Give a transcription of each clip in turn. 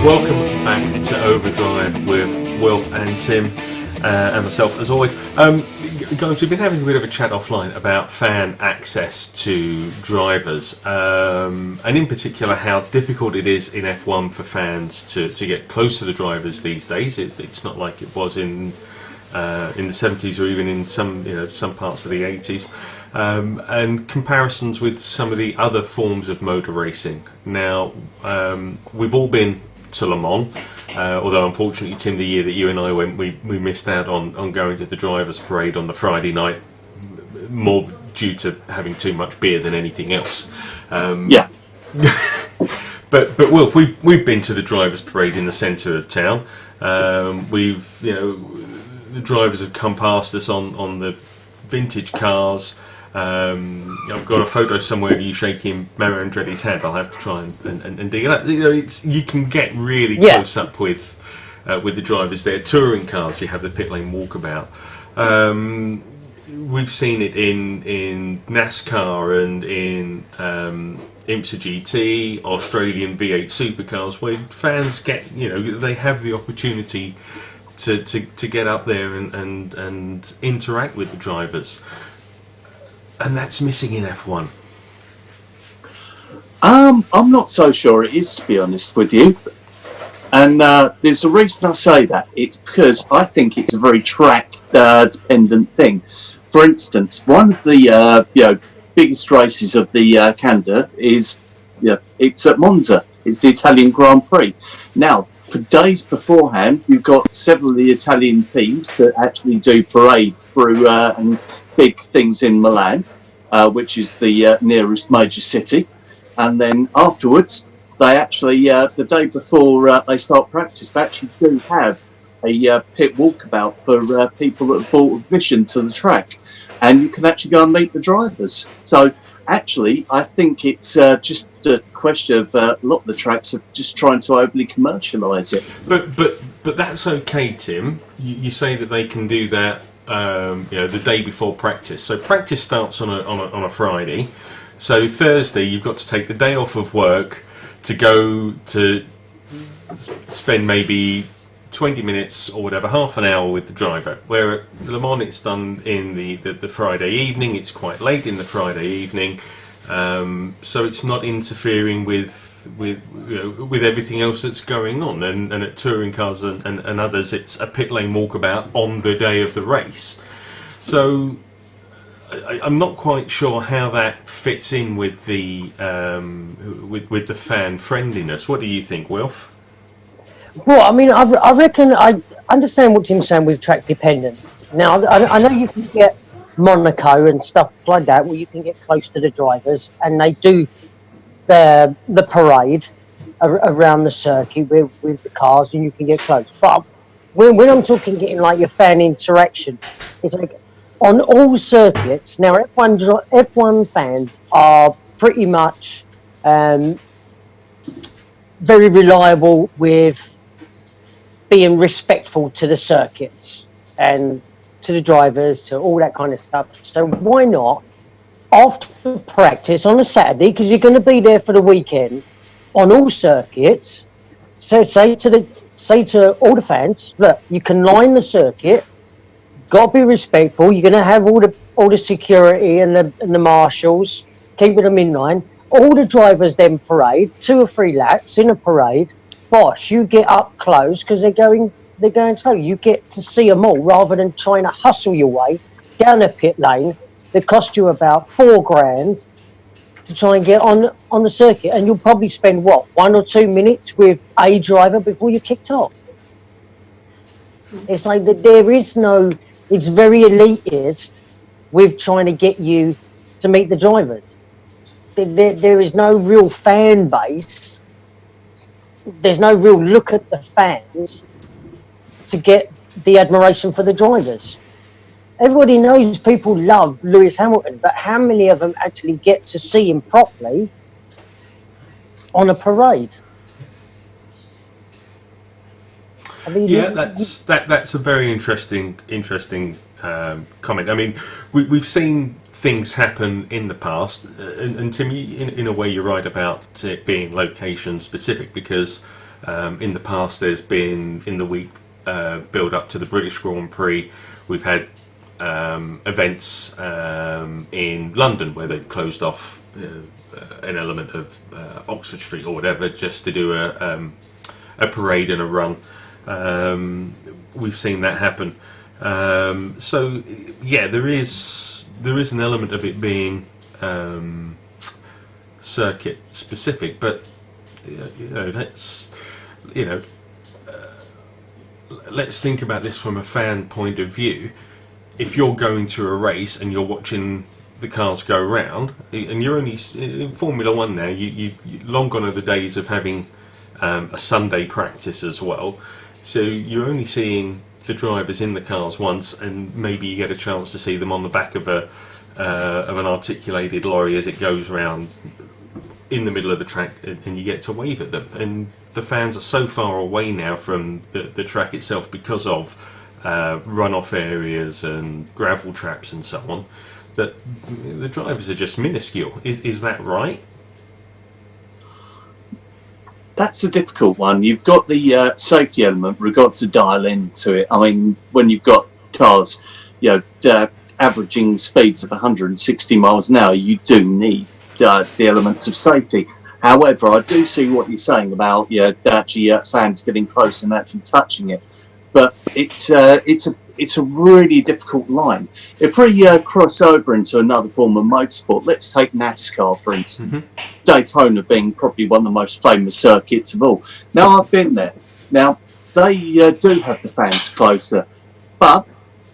Welcome back to Overdrive with Wilf and Tim and myself, as always. Guys, we've been having a bit of a chat offline about fan access to drivers, and in particular how difficult it is in F1 for fans to get close to the drivers these days. It's not like it was in the 70s or even in some parts of the 80s. And comparisons with some of the other forms of motor racing. Now, we've all been to Le Mans, although unfortunately, Tim, the year that you and I went, we missed out on going to the drivers' parade on the Friday night, more due to having too much beer than anything else. Yeah. But Wilf, we've been to the drivers' parade in the centre of town. The drivers have come past us on the vintage cars. I've got a photo somewhere of you shaking Mario Andretti's hand. I'll have to try and dig it up. You can get really close up with the drivers there. Touring cars, you have the pit lane walkabout. We've seen it in NASCAR and in IMSA GT, Australian V8 supercars, where fans get, they have the opportunity to get up there and interact with the drivers. And that's missing in F1. I'm not so sure it is, to be honest with you. And there's a reason I say that. It's because I think it's a very track dependent thing. For instance, one of the biggest races of the calendar is it's at Monza. It's the Italian Grand Prix. Now, for days beforehand, you've got several of the Italian teams that actually do parades through and big things in Milan, which is the nearest major city. And then afterwards, they actually, the day before they start practice, they actually do have a pit walkabout for people that have bought admission to the track. And you can actually go and meet the drivers. So actually, I think it's just a question of a lot of the tracks are just trying to overly commercialise it. But that's okay, Tim. You say that they can do that the day before practice. So practice starts on a Friday. So Thursday you've got to take the day off of work to go to spend maybe 20 minutes or whatever, half an hour with the driver. Where at Le Mans it's done in the Friday evening. It's quite late in the Friday evening, so it's not interfering with everything else that's going on. And at touring cars and others, it's a pit lane walkabout on the day of the race. So I'm not quite sure how that fits in with the with the fan friendliness. What do you think, Wilf? Well, I mean, I reckon I understand what Tim's saying with track dependent. Now, I know you can get Monaco and stuff like that, where you can get close to the drivers, and they do the parade around the circuit with the cars, and you can get close. But when I'm talking getting like your fan interaction, it's like on all circuits. Now, F1 fans are pretty much very reliable with being respectful to the circuits and to the drivers, to all that kind of stuff. So why not, after practice on a Saturday, because you're going to be there for the weekend, on all circuits, so say to all the fans, look, you can line the circuit, got to be respectful. You're going to have all the security and the marshals keeping them in line. All the drivers then parade 2 or 3 laps in a parade. Bosh, you get up close because they're going slow. You get to see them all rather than trying to hustle your way down a pit lane that cost you about $4,000 to try and get on the circuit, and you'll probably spend 1 or 2 minutes with a driver before you're kicked off. It's like that. There is no. It's very elitist with trying to get you to meet the drivers. There is no real fan base. There's no real look at the fans to get the admiration for the drivers. Everybody knows people love Lewis Hamilton, but how many of them actually get to see him properly on a parade? I mean, that's a very interesting comment. I mean, we've seen things happen in the past, and to me, in a way, you're right about it being location specific, because In the past, there's been in the week build up to the British Grand Prix, we've had events in London where they've closed off an element of Oxford Street or whatever just to do a parade and a run. We've seen that happen. So yeah, there is an element of it being circuit specific, but let's think about this from a fan point of view. If you're going to a race and you're watching the cars go round, and you're only in Formula One now, you long gone are the days of having a Sunday practice as well. So you're only seeing the drivers in the cars once, and maybe you get a chance to see them on the back of an articulated lorry as it goes round in the middle of the track, and you get to wave at them. And the fans are so far away now from the track itself because of runoff areas and gravel traps and so on, that the drivers are just minuscule. Is that right? That's a difficult one. You've got the safety element we've got to dial into it. I mean, when you've got cars, averaging speeds of 160 miles an hour, you do need the elements of safety. However, I do see what you're saying about actually fans getting close and actually touching it, but it's a really difficult line. If we cross over into another form of motorsport, let's take NASCAR for instance. Mm-hmm. Daytona being probably one of the most famous circuits of all. Now, I've been there. Now, they do have the fans closer, but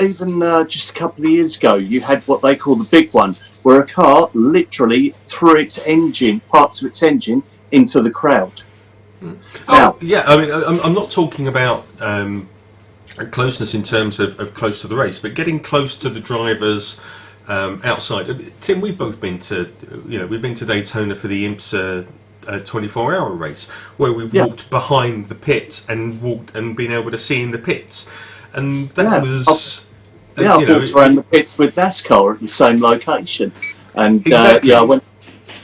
even just a couple of years ago, you had what they call the big one, where a car literally threw its engine, parts of its engine, into the crowd. Now, yeah, I mean, I'm not talking about closeness in terms of close to the race, but getting close to the drivers outside. Tim, we've both been to, we've been to Daytona for the IMSA 24-hour race, where we've walked behind the pits and been able to see in the pits, and that was. I walked around the pits with NASCAR at the same location, and exactly. I went.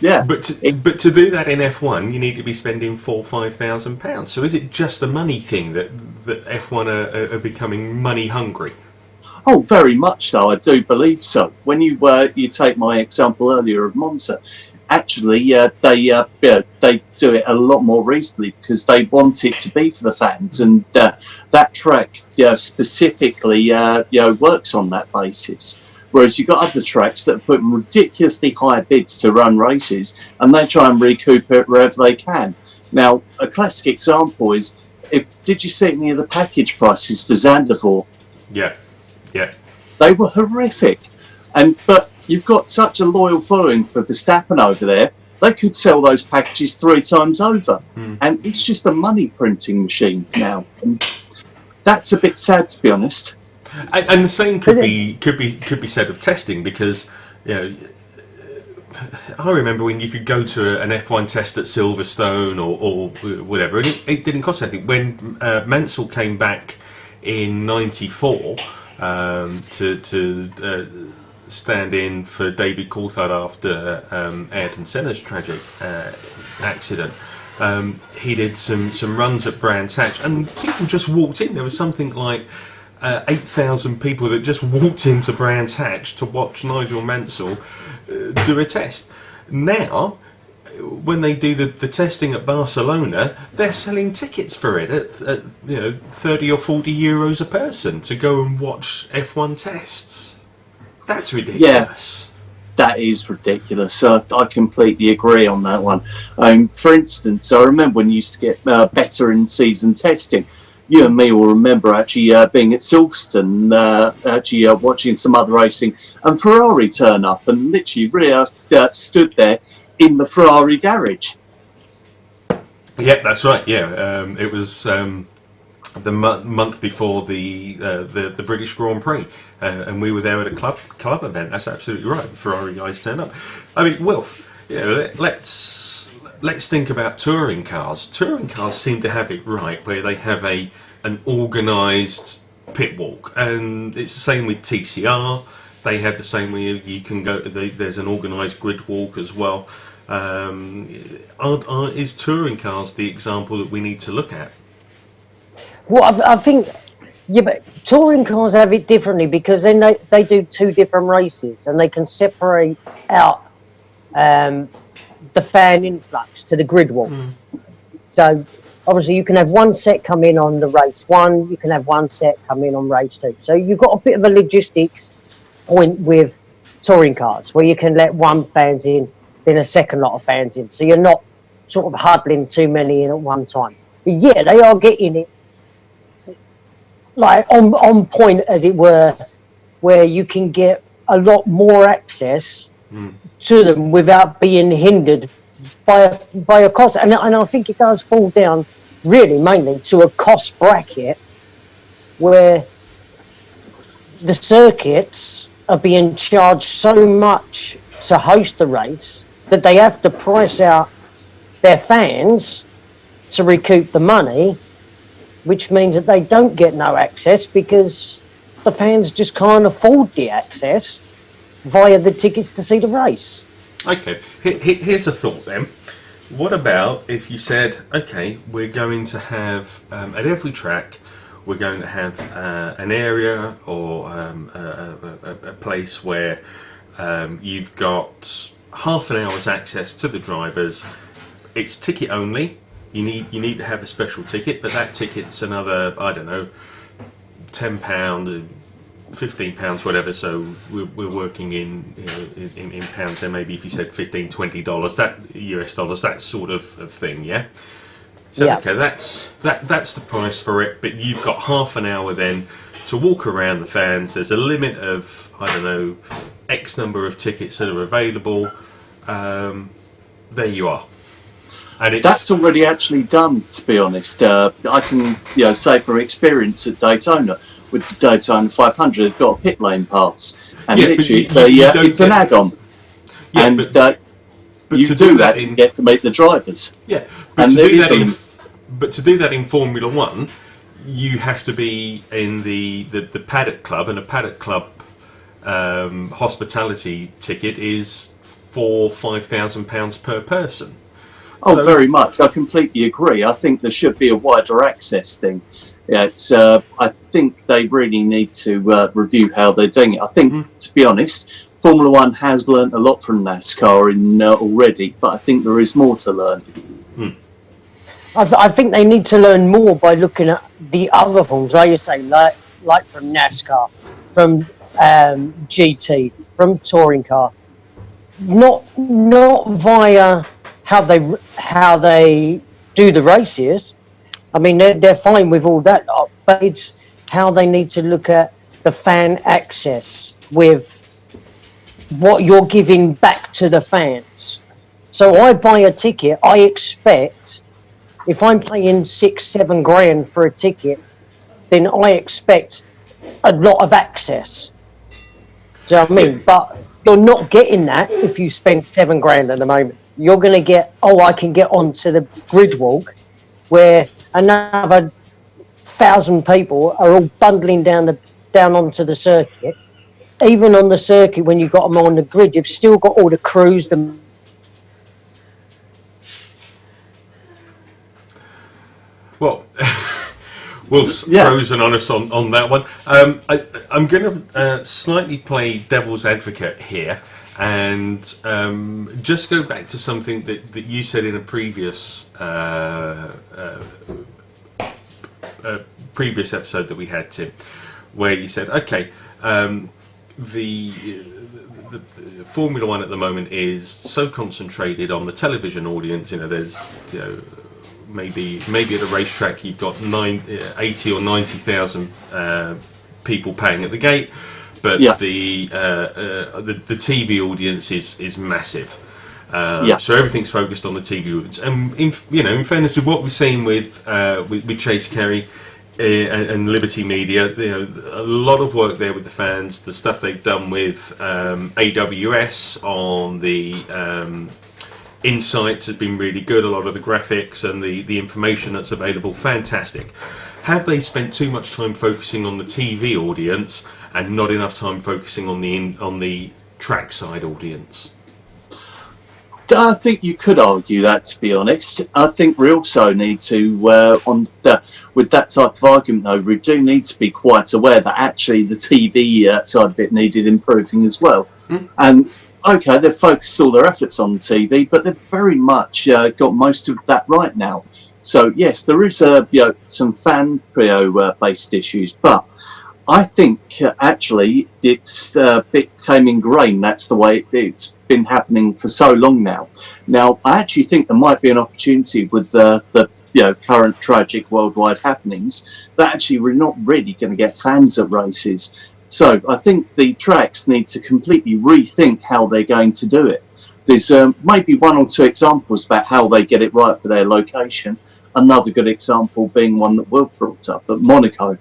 Yeah, but to do that in F1, you need to be spending £4,000-5,000. So is it just a money thing that F1 are becoming money hungry? Oh, very much so. I do believe so. When you take my example earlier of Monza, actually they do it a lot more reasonably because they want it to be for the fans, and that track specifically works on that basis. Whereas you've got other tracks that put ridiculously high bids to run races, and they try and recoup it wherever they can. Now, a classic example is, did you see any of the package prices for Zandvoort? Yeah. They were horrific. But you've got such a loyal following for Verstappen over there, they could sell those packages 3 times over. And it's just a money printing machine now. And that's a bit sad, to be honest. And the same could be said of testing, because I remember when you could go to an F1 test at Silverstone or whatever, and it didn't cost anything. When Mansell came back in '94 to stand in for David Coulthard after Ayrton Senna's tragic accident, he did some runs at Brands Hatch, and people just walked in. There was something like 8,000 people that just walked into Brands Hatch to watch Nigel Mansell do a test. Now, when they do the testing at Barcelona, they're selling tickets for it at 30 or 40 euros a person to go and watch F1 tests. That's ridiculous. Yeah, that is ridiculous. I completely agree on that one. For instance, I remember when you used to get better in season testing. You and me will remember actually being at Silverstone, watching some other racing, and Ferrari turn up and literally stood there in the Ferrari garage. Yeah, that's right. Yeah, it was the month before the British Grand Prix, and we were there at a club event. That's absolutely right. The Ferrari guys turned up. I mean, Wilf, let's think about touring cars. Touring cars seem to have it right, where they have an organised pit walk, and it's the same with TCR. They have the same way you can go. There's an organised grid walk as well. Is touring cars the example that we need to look at? Well, I think, yeah, but touring cars have it differently because then they do two different races and they can separate out the fan influx to the grid walk. So obviously you can have one set come in on the race one, you can have one set come in on race two. So you've got a bit of a logistics point with touring cars where you can let one fans in, then a second lot of fans in. So you're not sort of huddling too many in at one time. But yeah, they are getting it like on point, as it were, where you can get a lot more access to them without being hindered by a cost. And I think it does fall down really mainly to a cost bracket where the circuits are being charged so much to host the race that they have to price out their fans to recoup the money, which means that they don't get no access because the fans just can't afford the access via the tickets to see the race. Okay, here's a thought then. What about if you said, okay, we're going to have, at every track, we're going to have an area or a place where you've got half an hour's access to the drivers. It's ticket only. You need to have a special ticket, but that ticket's another, I don't know, £10, £15, whatever. So we're working in pounds. Then maybe if you said $15, $20, that US dollars, that sort of thing, yeah. So yeah. Okay, that's the price for it. But you've got half an hour then to walk around the fans. There's a limit of, I don't know, X number of tickets that are available. There you are. And that's already actually done, to be honest. I can, say from experience at Daytona, with the Daytona 500, they've got a pit lane pass, and literally, it's an add-on. Yeah, and but you do that, you get to meet the drivers. Yeah, but to do that in Formula One, you have to be in the paddock club, and a paddock club hospitality ticket is £5,000 per person. Oh, so, very much. I completely agree. I think there should be a wider access thing. It's, I think they really need to review how they're doing it. I think, to be honest, Formula One has learnt a lot from NASCAR already, but I think there is more to learn. I think they need to learn more by looking at the other forms, like you say, like from NASCAR, from GT, from touring car, not via how they do the races. I mean, they're fine with all that, but it's how they need to look at the fan access with what you're giving back to the fans. So I buy a ticket, I expect, if I'm paying $6-7 grand for a ticket, then I expect a lot of access. Do you know what I mean? But you're not getting that if you spend $7 grand at the moment. You're going to get, I can get onto the grid walk where another 1,000 people are all bundling down onto the circuit. Even on the circuit, when you've got them on the grid, you've still got all the crews. Well, Wilf's frozen on us on that one. I'm going to slightly play devil's advocate here and just go back to something that you said in a previous episode that we had, Tim, where you said, okay, the Formula One at the moment is so concentrated on the television audience. There's maybe at a racetrack you've got 80 or 90,000 people paying at the gate, but the TV audience is massive. So everything's focused on the TV audience. And in fairness to what we're seeing with Chase Carey and Liberty Media, a lot of work there with the fans. The stuff they've done with AWS on the insights has been really good. A lot of the graphics and the information that's available, fantastic. Have they spent too much time focusing on the TV audience and not enough time focusing on the trackside audience? I think you could argue that, to be honest. I think we also need to, with that type of argument, though, we do need to be quite aware that actually the TV side of it needed improving as well. And, okay, they've focused all their efforts on the TV, but they've very much got most of that right now. So, yes, there is some fan-based issues, but I think actually it's became ingrained. That's the way it's been happening for so long now. Now, I actually think there might be an opportunity with the current tragic worldwide happenings that actually we're not really going to get fans at races. So I think the tracks need to completely rethink how they're going to do it. There's maybe one or two examples about how they get it right for their location. Another good example being one that Wilf brought up at Monaco.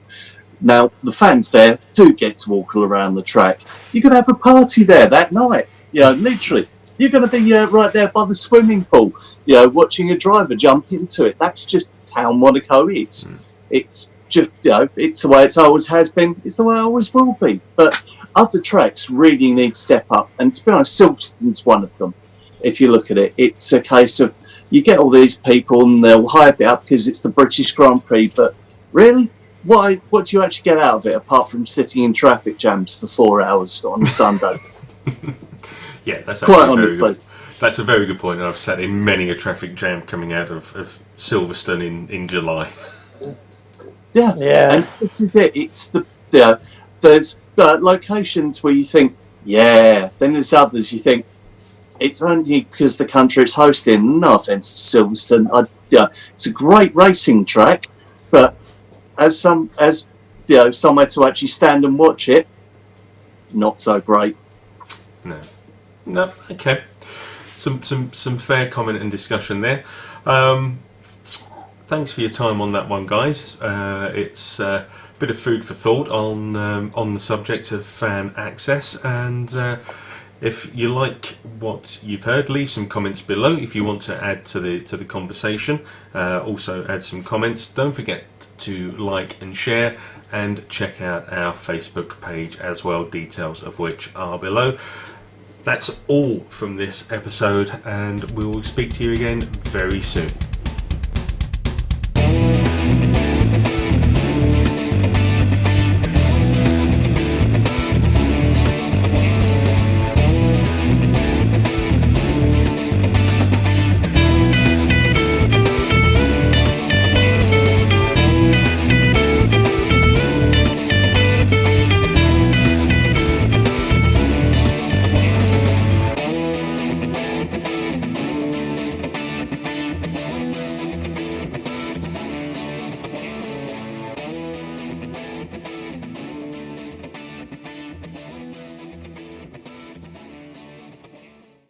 Now, the fans there do get to walk all around the track. You're going to have a party there that night. Literally. You're going to be right there by the swimming pool, watching a driver jump into it. That's just how Monaco is. It's just, it's the way it always has been. It's the way it always will be. But other tracks really need to step up. And to be honest, Silverstone's one of them. If you look at it, it's a case of you get all these people and they'll hype it up because it's the British Grand Prix. But really? What do you actually get out of it apart from sitting in traffic jams for 4 hours on a Sunday? Yeah, that's quite honestly. That's a very good point. I've sat in many a traffic jam coming out of Silverstone in July. Yeah. And this is it. It's there's locations where you think, then there's others you think it's only because the country it's hosting. No offence to Silverstone, it's a great racing track, but as somewhere to actually stand and watch it, not so great. No, okay. Some fair comment and discussion there. Thanks for your time on that one, guys. It's a bit of food for thought on the subject of fan access, and if you like what you've heard, leave some comments below if you want to add to the conversation. Also add some comments. Don't forget to like and share, and check out our Facebook page as well, details of which are below. That's all from this episode, and we will speak to you again very soon.